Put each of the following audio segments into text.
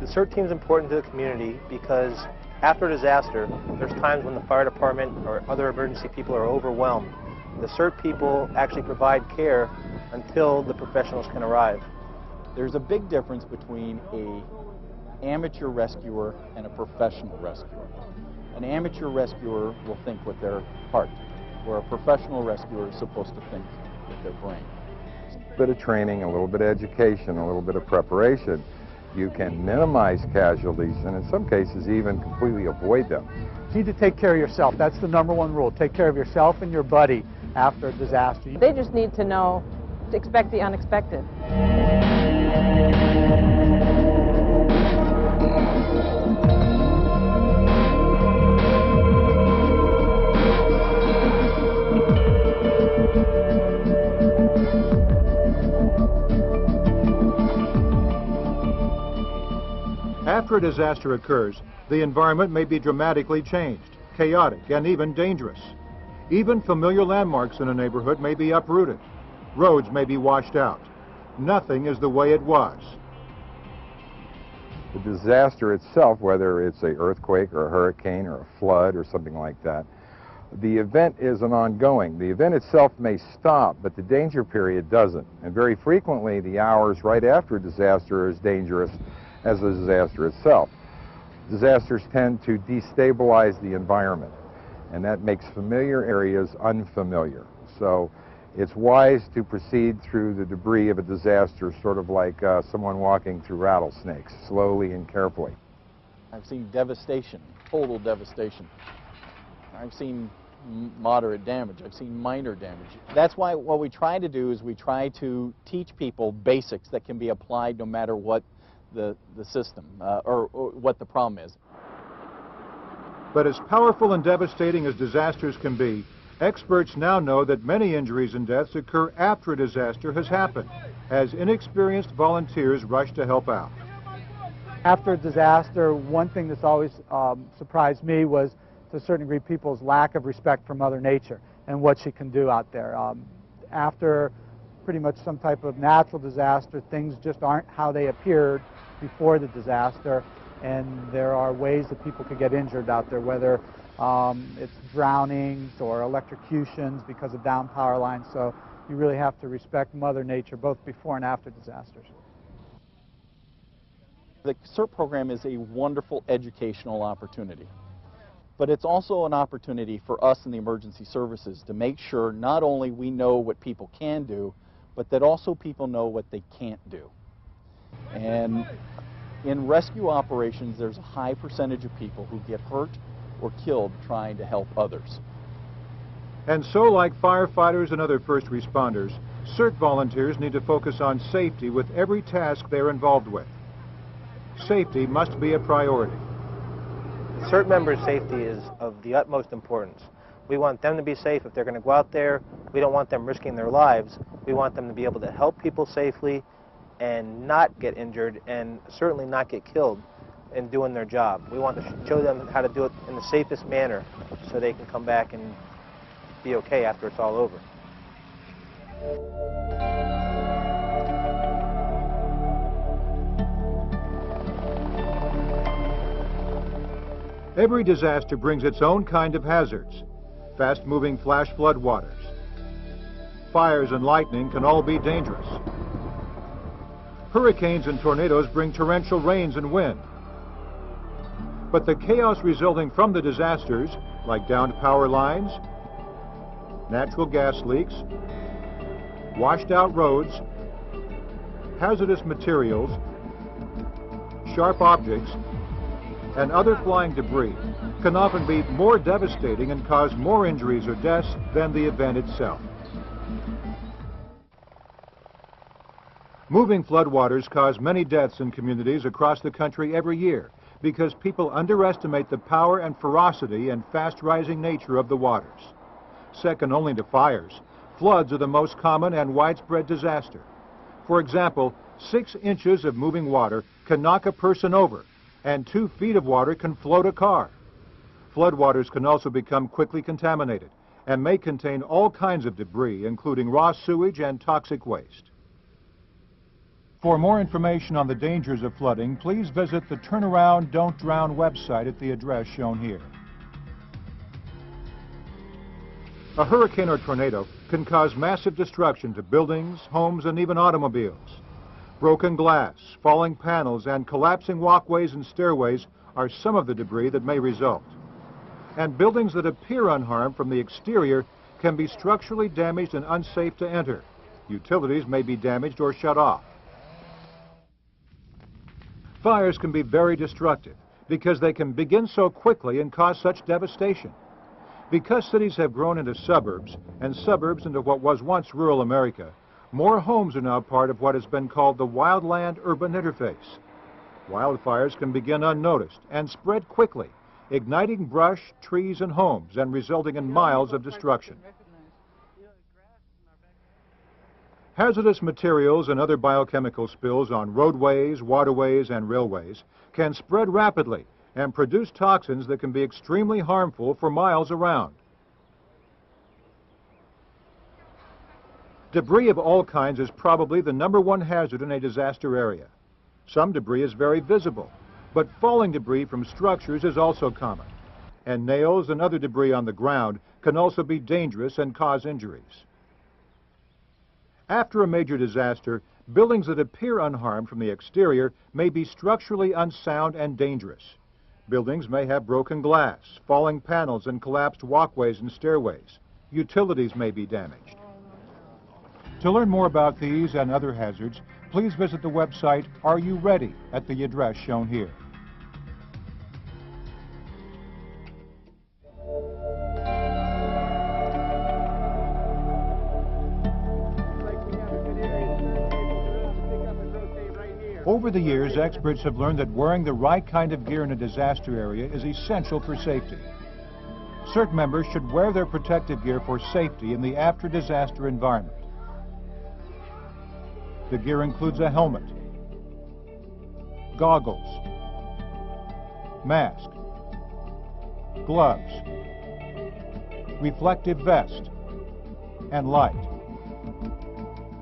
CERT team is important to the community because after a disaster, there's times when the fire department or other emergency people are overwhelmed. The CERT people actually provide care until the professionals can arrive. There's a big difference between an amateur rescuer and a professional rescuer. An amateur rescuer will think with their heart, where a professional rescuer is supposed to think with their brain. A bit of training, a little bit of education, a little bit of preparation, you can minimize casualties and in some cases even completely avoid them. You need to take care of yourself. That's the #1 rule. Take care of yourself and your buddy after a disaster. They just need to know to expect the unexpected. After a disaster occurs, the environment may be dramatically changed, chaotic, and even dangerous. Even familiar landmarks in a neighborhood may be uprooted. Roads may be washed out. Nothing is the way it was. The disaster itself, whether it's an earthquake or a hurricane or a flood or something like that, the event is an ongoing. The event itself may stop, but the danger period doesn't. And very frequently, the hours right after a disaster are as dangerous as the disaster itself. Disasters tend to destabilize the environment, and that makes familiar areas unfamiliar. So it's wise to proceed through the debris of a disaster sort of like someone walking through rattlesnakes, slowly and carefully. I've seen devastation, total devastation. I've seen moderate damage. I've seen minor damage. That's why what we try to do is we try to teach people basics that can be applied no matter what the system or what the problem is. But as powerful and devastating as disasters can be, experts now know that many injuries and deaths occur after a disaster has happened, as inexperienced volunteers rush to help out. After a disaster, one thing that's always surprised me was, to a certain degree, people's lack of respect for Mother Nature and what she can do out there. After pretty much some type of natural disaster, things just aren't how they appeared before the disaster, and there are ways that people could get injured out there, whether it's drownings or electrocutions because of down power lines. So you really have to respect Mother Nature both before and after disasters. The CERT program is a wonderful educational opportunity, but it's also an opportunity for us in the emergency services to make sure not only we know what people can do, but that also people know what they can't do. And in rescue operations, there's a high percentage of people who get hurt or killed trying to help others. And so, like firefighters and other first responders, CERT volunteers need to focus on safety with every task they're involved with. Safety must be a priority. The CERT members' safety is of the utmost importance. We want them to be safe if they're going to go out there. We don't want them risking their lives. We want them to be able to help people safely and not get injured and certainly not get killed in doing their job. We want to show them how to do it in the safest manner so they can come back and be okay after it's all over. Every disaster brings its own kind of hazards. Fast-moving flash flood waters. Fires and lightning can all be dangerous. Hurricanes and tornadoes bring torrential rains and wind. But the chaos resulting from the disasters, like downed power lines, natural gas leaks, washed out roads, hazardous materials, sharp objects, and other flying debris, can often be more devastating and cause more injuries or deaths than the event itself. Moving floodwaters cause many deaths in communities across the country every year because people underestimate the power and ferocity and fast-rising nature of the waters. Second only to fires, floods are the most common and widespread disaster. For example, 6 inches of moving water can knock a person over, and 2 feet of water can float a car. Floodwaters can also become quickly contaminated and may contain all kinds of debris, including raw sewage and toxic waste. For more information on the dangers of flooding, please visit the Turnaround Don't Drown website at the address shown here. A hurricane or tornado can cause massive destruction to buildings, homes, and even automobiles. Broken glass, falling panels, and collapsing walkways and stairways are some of the debris that may result. And buildings that appear unharmed from the exterior can be structurally damaged and unsafe to enter. Utilities may be damaged or shut off. Fires can be very destructive because they can begin so quickly and cause such devastation. Because cities have grown into suburbs and suburbs into what was once rural America, more homes are now part of what has been called the wildland-urban interface. Wildfires can begin unnoticed and spread quickly, igniting brush, trees, and homes and resulting in miles of destruction. Hazardous materials and other biochemical spills on roadways, waterways, and railways can spread rapidly and produce toxins that can be extremely harmful for miles around. Debris of all kinds is probably the #1 hazard in a disaster area. Some debris is very visible, but falling debris from structures is also common. And nails and other debris on the ground can also be dangerous and cause injuries. After a major disaster, buildings that appear unharmed from the exterior may be structurally unsound and dangerous. Buildings may have broken glass, falling panels, and collapsed walkways and stairways. Utilities may be damaged. To learn more about these and other hazards, please visit the website Are You Ready at the address shown here. Over the years, experts have learned that wearing the right kind of gear in a disaster area is essential for safety. CERT members should wear their protective gear for safety in the after-disaster environment. The gear includes a helmet, goggles, mask, gloves, reflective vest, and light.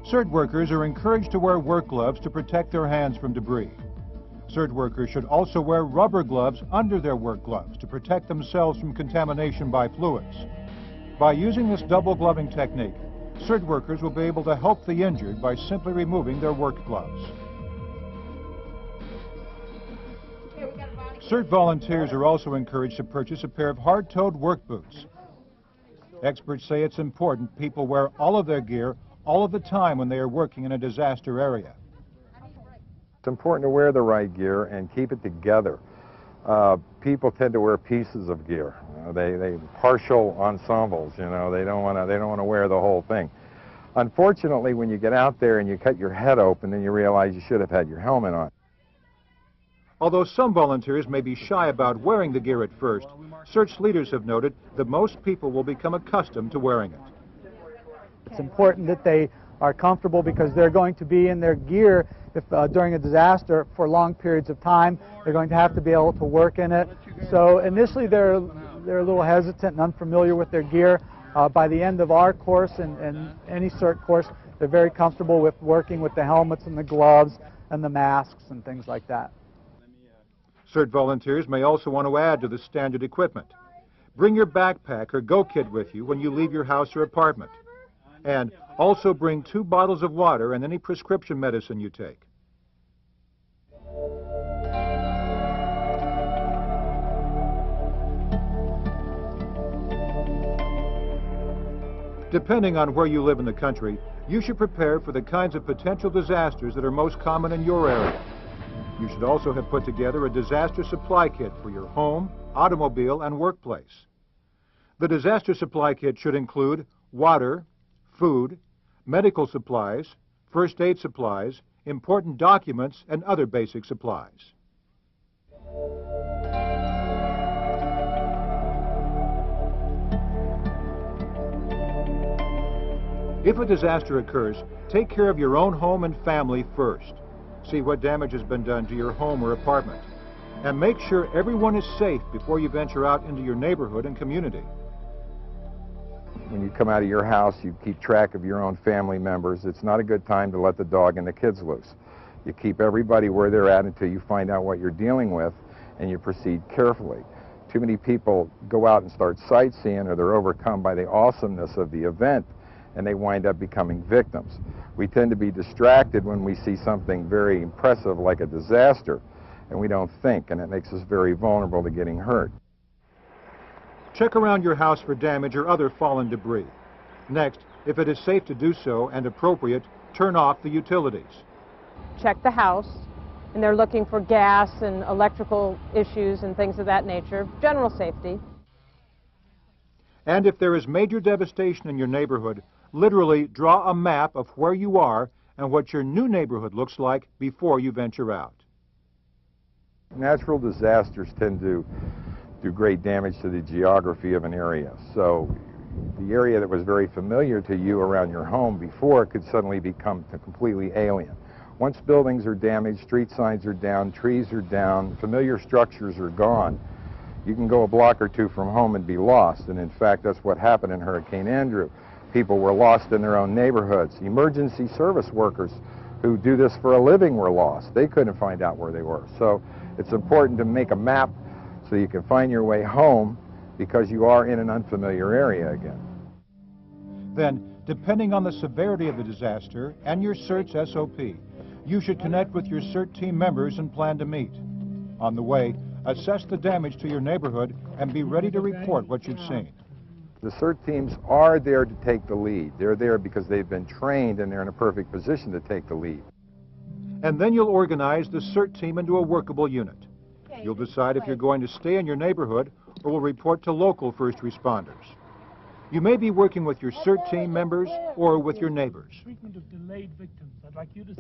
CERT workers are encouraged to wear work gloves to protect their hands from debris. CERT workers should also wear rubber gloves under their work gloves to protect themselves from contamination by fluids. By using this double gloving technique, CERT workers will be able to help the injured by simply removing their work gloves. CERT volunteers are also encouraged to purchase a pair of hard-toed work boots. Experts say it's important people wear all of their gear all of the time when they are working in a disaster area. It's important to wear the right gear and keep it together. People tend to wear pieces of gear. They partial ensembles. They don't want to wear the whole thing. Unfortunately, when you get out there and you cut your head open, then you realize you should have had your helmet on. Although some volunteers may be shy about wearing the gear at first, CERT's leaders have noted that most people will become accustomed to wearing it. It's important that they are comfortable because they're going to be in their gear if, during a disaster for long periods of time. They're going to have to be able to work in it. So initially they're a little hesitant and unfamiliar with their gear. By the end of our course and any CERT course, they're very comfortable with working with the helmets and the gloves and the masks and things like that. CERT volunteers may also want to add to the standard equipment. Bring your backpack or go kit with you when you leave your house or apartment. And also bring 2 bottles of water and any prescription medicine you take. Depending on where you live in the country, you should prepare for the kinds of potential disasters that are most common in your area. You should also have put together a disaster supply kit for your home, automobile, and workplace. The disaster supply kit should include water, food, medical supplies, first aid supplies, important documents, and other basic supplies. If a disaster occurs, take care of your own home and family first. See what damage has been done to your home or apartment. And make sure everyone is safe before you venture out into your neighborhood and community. When you come out of your house, you keep track of your own family members. It's not a good time to let the dog and the kids loose. You keep everybody where they're at until you find out what you're dealing with, and you proceed carefully. Too many people go out and start sightseeing, or they're overcome by the awesomeness of the event, and they wind up becoming victims. We tend to be distracted when we see something very impressive like a disaster, and we don't think, and it makes us very vulnerable to getting hurt. Check around your house for damage or other fallen debris. Next, if it is safe to do so and appropriate, turn off the utilities. Check the house, and they're looking for gas and electrical issues and things of that nature, general safety. And if there is major devastation in your neighborhood, literally draw a map of where you are and what your new neighborhood looks like before you venture out. Natural disasters tend to do great damage to the geography of an area. So the area that was very familiar to you around your home before could suddenly become completely alien. Once buildings are damaged, street signs are down, trees are down, familiar structures are gone, you can go a block or two from home and be lost. And in fact, that's what happened in Hurricane Andrew. People were lost in their own neighborhoods. Emergency service workers who do this for a living were lost. They couldn't find out where they were. So it's important to make a map so you can find your way home, because you are in an unfamiliar area again. Then, depending on the severity of the disaster and your CERT's SOP, you should connect with your CERT team members and plan to meet. On the way, assess the damage to your neighborhood and be ready to report what you've seen. The CERT teams are there to take the lead. They're there because they've been trained and they're in a perfect position to take the lead. And then you'll organize the CERT team into a workable unit. You'll decide if you're going to stay in your neighborhood or will report to local first responders. You may be working with your CERT team members or with your neighbors.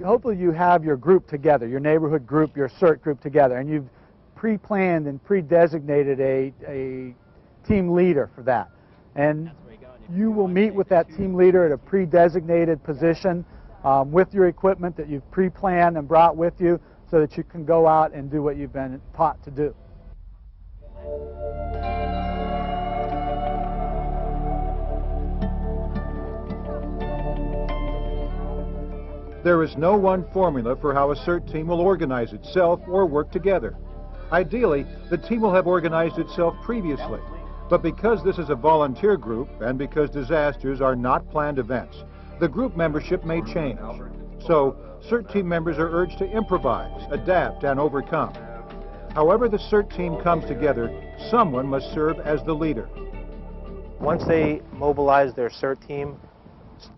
Hopefully you have your group together, your neighborhood group, your CERT group together, and you've pre-planned and pre-designated a team leader for that. And you will meet with that team leader at a pre-designated position with your equipment that you've pre-planned and brought with you, so that you can go out and do what you've been taught to do. There is no one formula for how a CERT team will organize itself or work together. Ideally, the team will have organized itself previously, but because this is a volunteer group and because disasters are not planned events, the group membership may change. So, CERT team members are urged to improvise, adapt, and overcome. However the CERT team comes together, someone must serve as the leader. Once they mobilize their CERT team,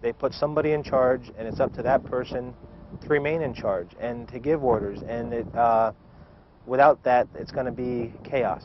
they put somebody in charge, and it's up to that person to remain in charge and to give orders. And without that, it's going to be chaos.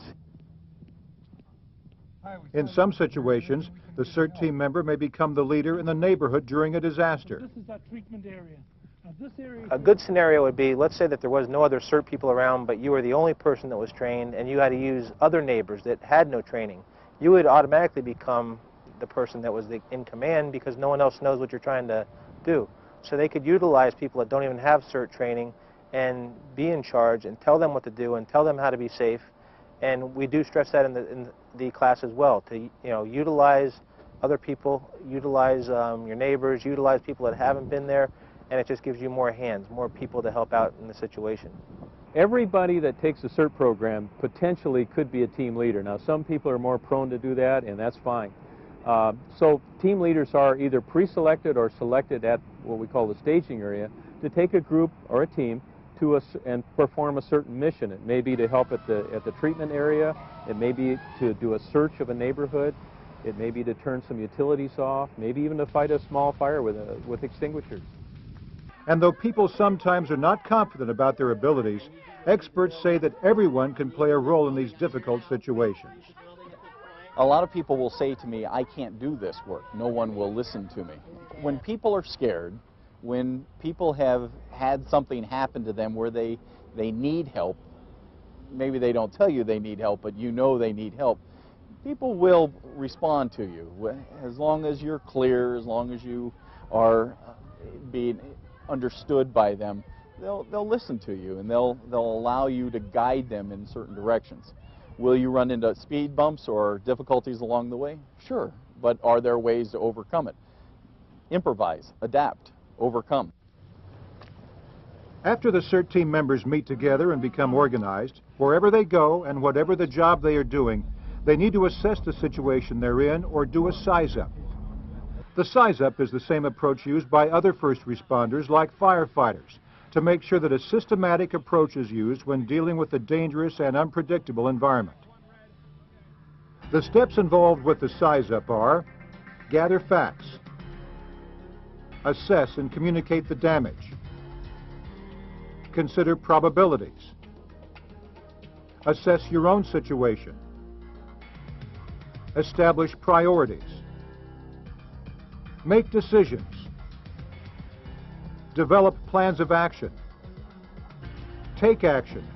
In some situations, the CERT team member may become the leader in the neighborhood during a disaster. This is that treatment area. Now, this area A good scenario would be, let's say that there was no other CERT people around, but you were the only person that was trained, and you had to use other neighbors that had no training. You would automatically become the person that was in command, because no one else knows what you're trying to do. So they could utilize people that don't even have CERT training and be in charge and tell them what to do and tell them how to be safe. And we do stress that in the class as well, to utilize other people, utilize your neighbors, utilize people that haven't been there, and it just gives you more hands, more people to help out in the situation. Everybody that takes a CERT program potentially could be a team leader. Now, some people are more prone to do that, and that's fine. So team leaders are either pre-selected or selected at what we call the staging area to take a group or a team to and perform a certain mission. It may be to help at the treatment area. It may be to do a search of a neighborhood. It may be to turn some utilities off. Maybe even to fight a small fire with extinguishers. And though people sometimes are not confident about their abilities, experts say that everyone can play a role in these difficult situations. A lot of people will say to me, I can't do this work. No one will listen to me. When people are scared, when people have had something happen to them where they need help, maybe they don't tell you they need help, but you know they need help, people will respond to you. As long as you're clear, as long as you are being understood by them, they'll listen to you, and they'll allow you to guide them in certain directions. Will you run into speed bumps or difficulties along the way? Sure, but are there ways to overcome it? Improvise, adapt, overcome. After the CERT team members meet together and become organized, wherever they go and whatever the job they are doing, they need to assess the situation they're in or do a size-up. The size-up is the same approach used by other first responders like firefighters to make sure that a systematic approach is used when dealing with a dangerous and unpredictable environment. The steps involved with the size-up are: gather facts, assess and communicate the damage, consider probabilities, assess your own situation, establish priorities, make decisions, develop plans of action, take action,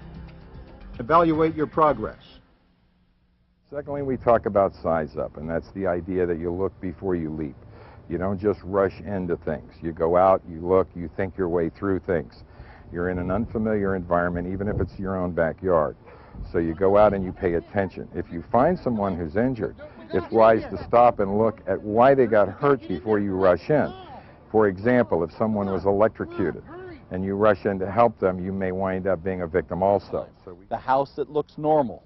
evaluate your progress. Secondly, we talk about size up, and that's the idea that you look before you leap. You don't just rush into things. You go out, you look, you think your way through things. You're in an unfamiliar environment, even if it's your own backyard. So you go out and you pay attention. If you find someone who's injured, it's wise to stop and look at why they got hurt before you rush in. For example, if someone was electrocuted and you rush in to help them, you may wind up being a victim also. The house that looks normal,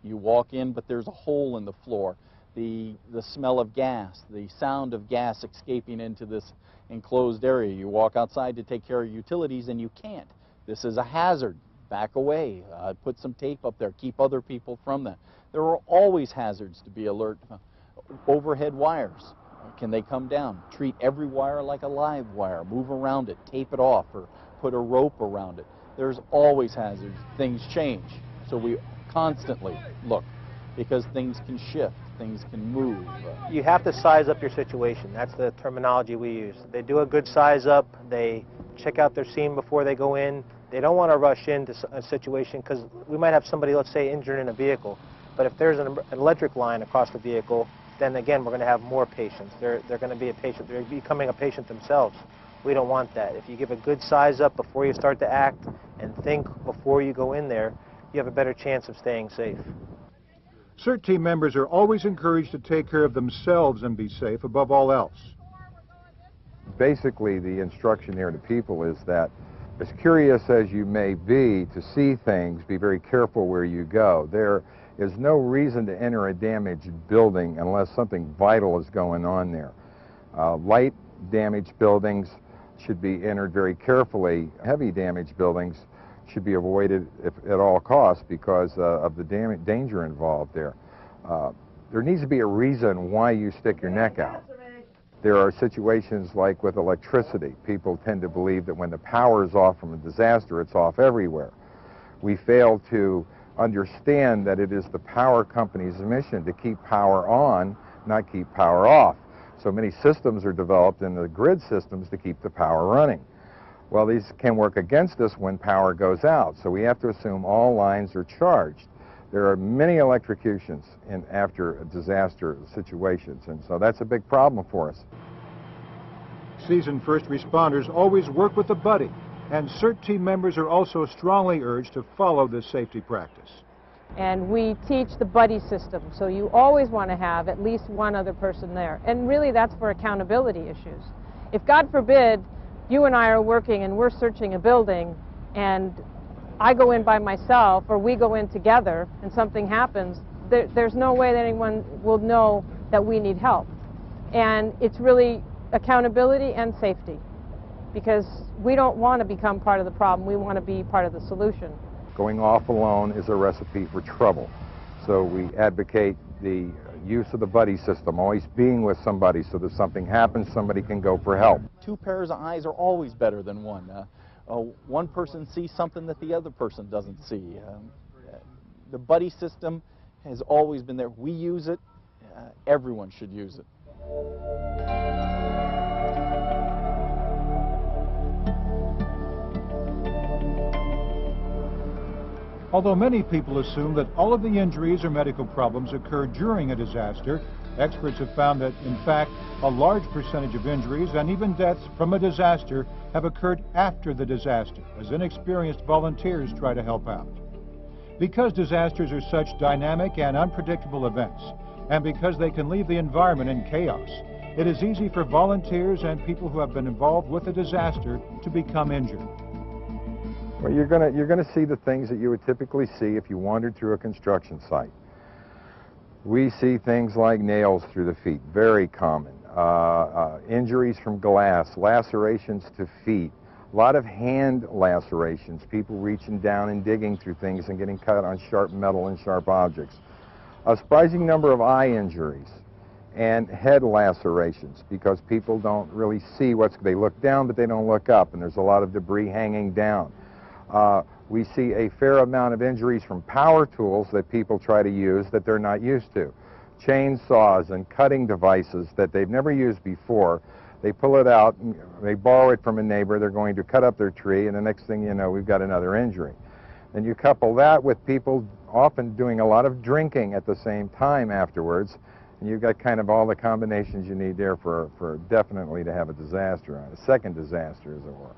you walk in but there's a hole in the floor. The smell of gas, the sound of gas escaping into this enclosed area. You walk outside to take care of utilities and you can't. This is a hazard. Back away. Put some tape up there. Keep other people from that. There are always hazards to be alert. Overhead wires. Can they come down? Treat every wire like a live wire. Move around it. Tape it off or put a rope around it. There's always hazards. Things change. So we constantly look because things can shift. Things can move. You have to size up your situation. That's the terminology we use. They do a good size up. They check out their scene before they go in. They don't want to rush into a situation because we might have somebody, let's say, injured in a vehicle. But if there's an electric line across the vehicle, then again, we're going to have more patients. They're going to be a patient. They're becoming a patient themselves. We don't want that. If you give a good size up before you start to act and think before you go in there, you have a better chance of staying safe. CERT team members are always encouraged to take care of themselves and be safe above all else. Basically, the instruction here to people is that as curious as you may be to see things, be very careful where you go. There is no reason to enter a damaged building unless something vital is going on there. Light damaged buildings should be entered very carefully. Heavy damaged buildings should be avoided at all costs because of the danger involved there. There needs to be a reason why you stick your neck out. There are situations like with electricity. People tend to believe that when the power is off from a disaster, it's off everywhere. We fail to understand that it is the power company's mission to keep power on, not keep power off. So many systems are developed in the grid systems to keep the power running. Well, these can work against us when power goes out, so we have to assume all lines are charged. There are many electrocutions after disaster situations, and so that's a big problem for us. Seasoned first responders always work with a buddy, and CERT team members are also strongly urged to follow this safety practice. And we teach the buddy system, so you always want to have at least one other person there. And really that's for accountability issues. If, God forbid, you and I are working and we're searching a building and I go in by myself or we go in together and something happens, there's no way that anyone will know that we need help. And it's really accountability and safety, because we don't want to become part of the problem, we want to be part of the solution. Going off alone is a recipe for trouble. So we advocate the use of the buddy system, always being with somebody so that something happens, somebody can go for help. Two pairs of eyes are always better than one. One person sees something that the other person doesn't see. The buddy system has always been there. We use it. Everyone should use it. Although many people assume that all of the injuries or medical problems occur during a disaster, experts have found that, in fact, a large percentage of injuries and even deaths from a disaster have occurred after the disaster, as inexperienced volunteers try to help out. Because disasters are such dynamic and unpredictable events, and because they can leave the environment in chaos, it is easy for volunteers and people who have been involved with a disaster to become injured. Well, you're gonna see the things that you would typically see if you wandered through a construction site. We see things like nails through the feet, very common. Injuries from glass, lacerations to feet, a lot of hand lacerations, people reaching down and digging through things and getting cut on sharp metal and sharp objects. A surprising number of eye injuries and head lacerations because people don't really see they look down but they don't look up, and there's a lot of debris hanging down. We see a fair amount of injuries from power tools that people try to use that they're not used to. Chainsaws and cutting devices that they've never used before. They pull it out, and they borrow it from a neighbor, they're going to cut up their tree, and the next thing you know, we've got another injury. And you couple that with people often doing a lot of drinking at the same time afterwards, and you've got kind of all the combinations you need there for definitely to have a disaster, a second disaster, as it were.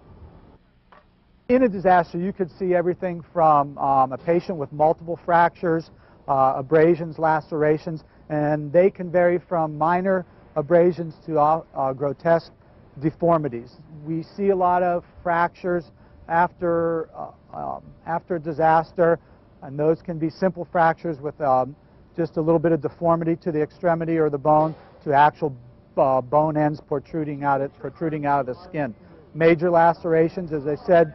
In a disaster, you could see everything from a patient with multiple fractures, abrasions, lacerations, and they can vary from minor abrasions to grotesque deformities. We see a lot of fractures after disaster, and those can be simple fractures with just a little bit of deformity to the extremity or the bone to actual bone ends protruding out of the skin. Major lacerations, as I said,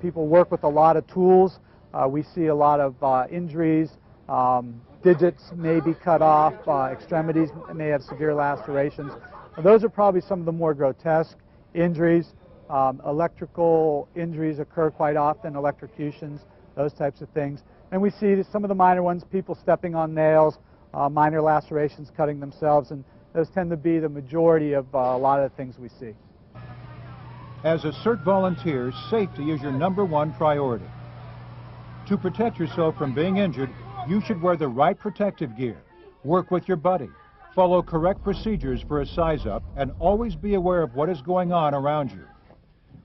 people work with a lot of tools. We see a lot of injuries. Digits may be cut off. Extremities may have severe lacerations. And those are probably some of the more grotesque injuries. Electrical injuries occur quite often, electrocutions, those types of things. And we see some of the minor ones, people stepping on nails, minor lacerations, cutting themselves, and those tend to be the majority of a lot of the things we see. As a CERT volunteer, safety is your #1 priority. To protect yourself from being injured, you should wear the right protective gear, work with your buddy, follow correct procedures for a size-up, and always be aware of what is going on around you.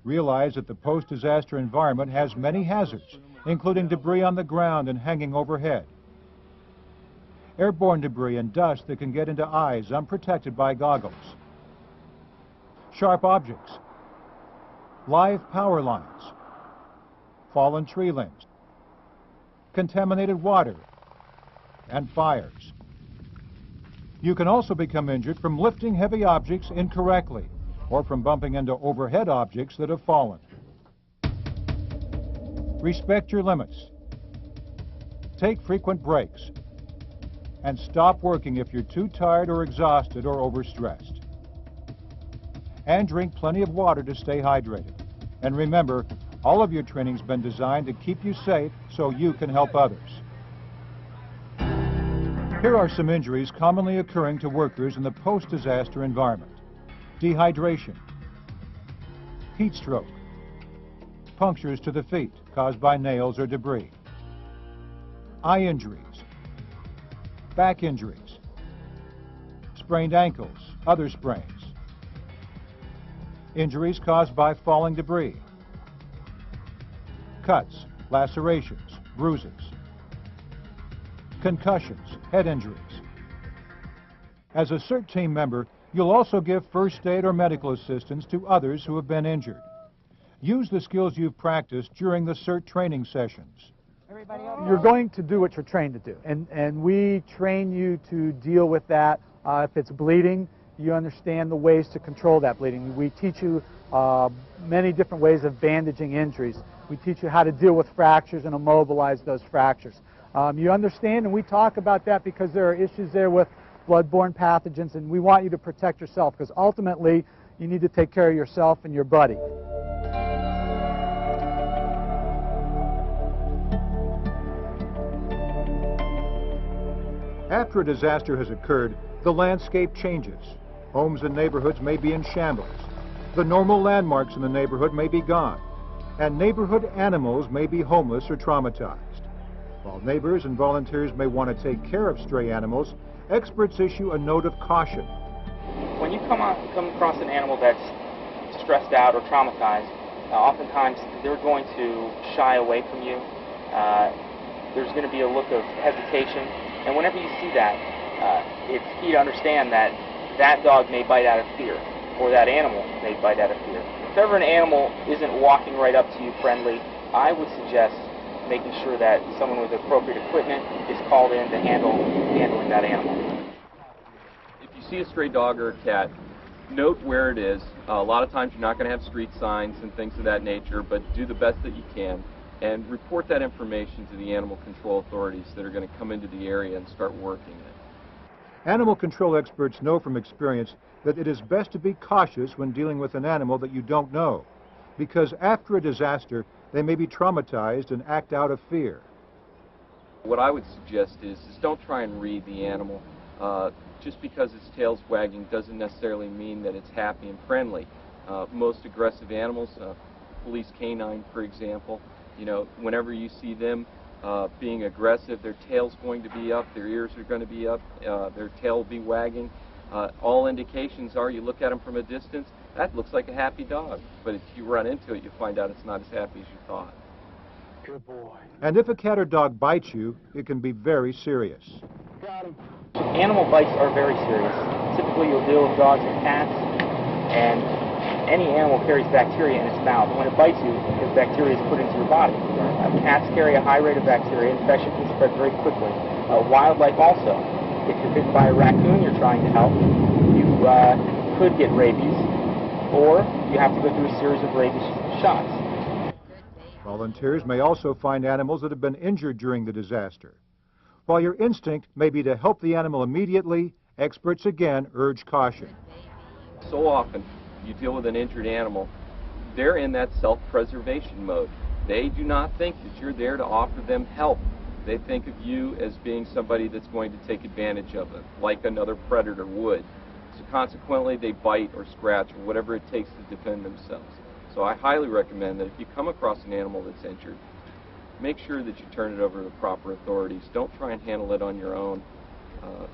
Realize that the post-disaster environment has many hazards, including debris on the ground and hanging overhead, airborne debris and dust that can get into eyes unprotected by goggles, sharp objects, live power lines, fallen tree limbs, contaminated water, and fires. You can also become injured from lifting heavy objects incorrectly or from bumping into overhead objects that have fallen. Respect your limits. Take frequent breaks. And stop working if you're too tired or exhausted or overstressed. And drink plenty of water to stay hydrated. And remember, all of your training's been designed to keep you safe so you can help others. Here are some injuries commonly occurring to workers in the post-disaster environment. Dehydration, heat stroke, punctures to the feet caused by nails or debris, eye injuries, back injuries, sprained ankles, other sprains, injuries caused by falling debris, cuts, lacerations, bruises, concussions, head injuries. As a CERT team member, you'll also give first aid or medical assistance to others who have been injured. Use the skills you've practiced during the CERT training sessions. You're going to do what you're trained to do, and we train you to deal with that. If it's bleeding, you understand the ways to control that bleeding. We teach you many different ways of bandaging injuries. We teach you how to deal with fractures and immobilize those fractures. You understand, and we talk about that because there are issues there with bloodborne pathogens, and we want you to protect yourself because ultimately you need to take care of yourself and your buddy. After a disaster has occurred, the landscape changes. Homes and neighborhoods may be in shambles. The normal landmarks in the neighborhood may be gone, and neighborhood animals may be homeless or traumatized. While neighbors and volunteers may want to take care of stray animals, experts issue a note of caution. When you come across an animal that's stressed out or traumatized, oftentimes they're going to shy away from you. There's going to be a look of hesitation, and whenever you see that, it's key to understand that that dog may bite out of fear, or that animal may bite out of fear. If ever an animal isn't walking right up to you friendly, I would suggest making sure that someone with appropriate equipment is called in to handling that animal. If you see a stray dog or a cat, note where it is. A lot of times you're not going to have street signs and things of that nature, but do the best that you can and report that information to the animal control authorities that are going to come into the area and start working it. Animal control experts know from experience that it is best to be cautious when dealing with an animal that you don't know, because after a disaster, they may be traumatized and act out of fear. What I would suggest is don't try and read the animal. Just because its tail's wagging doesn't necessarily mean that it's happy and friendly. Most aggressive animals, police canine for example, whenever you see them being aggressive, their tail's going to be up, their ears are going to be up, their tail will be wagging. All indications are, you look at them from a distance, that looks like a happy dog. But if you run into it, you find out it's not as happy as you thought. Good boy. And if a cat or dog bites you, it can be very serious. Got him. Animal bites are very serious. Typically you'll deal with dogs and cats, and any animal carries bacteria in its mouth. When it bites you, because bacteria is put into your body. Cats carry a high rate of bacteria. Infection can spread very quickly. Wildlife also. If you're bitten by a raccoon you're trying to help, you could get rabies, or you have to go through a series of rabies shots. Volunteers may also find animals that have been injured during the disaster. While your instinct may be to help the animal immediately, experts again urge caution. So often you deal with an injured animal, they're in that self-preservation mode. They do not think that you're there to offer them help. They think of you as being somebody that's going to take advantage of them, like another predator would. So consequently, they bite or scratch or whatever it takes to defend themselves. So I highly recommend that if you come across an animal that's injured, make sure that you turn it over to the proper authorities. Don't try and handle it on your own,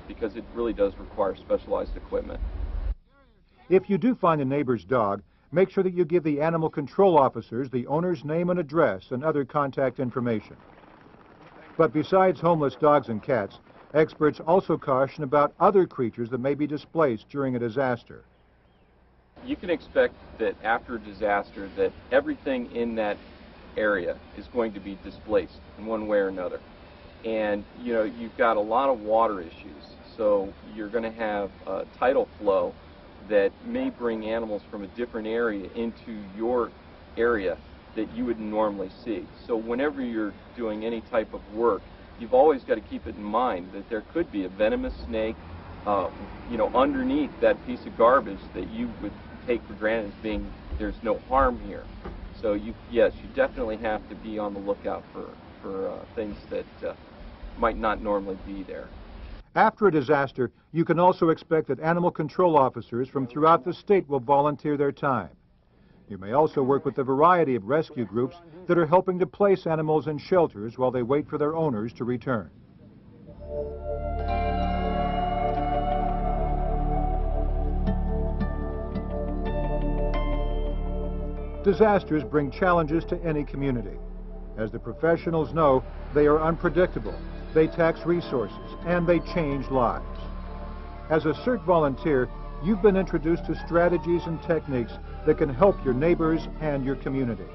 because it really does require specialized equipment. If you do find a neighbor's dog, make sure that you give the animal control officers the owner's name and address and other contact information. But besides homeless dogs and cats, experts also caution about other creatures that may be displaced during a disaster. You can expect that after a disaster that everything in that area is going to be displaced in one way or another. And you've got a lot of water issues, so you're going to have tidal flow that may bring animals from a different area into your area that you wouldn't normally see. So whenever you're doing any type of work, you've always got to keep it in mind that there could be a venomous snake underneath that piece of garbage that you would take for granted as being there's no harm here. So yes, you definitely have to be on the lookout for things that might not normally be there. After a disaster, you can also expect that animal control officers from throughout the state will volunteer their time. You may also work with a variety of rescue groups that are helping to place animals in shelters while they wait for their owners to return. Disasters bring challenges to any community. As the professionals know, they are unpredictable, they tax resources, and they change lives. As a CERT volunteer, you've been introduced to strategies and techniques that can help your neighbors and your community.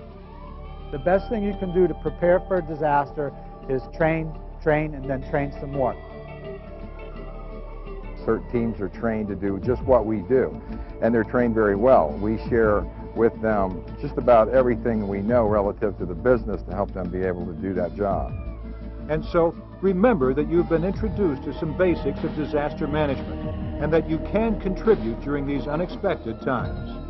The best thing you can do to prepare for a disaster is train, and then train some more. CERT teams are trained to do just what we do, and they're trained very well. We share with them just about everything we know relative to the business to help them be able to do that job. And so, remember that you've been introduced to some basics of disaster management, and that you can contribute during these unexpected times.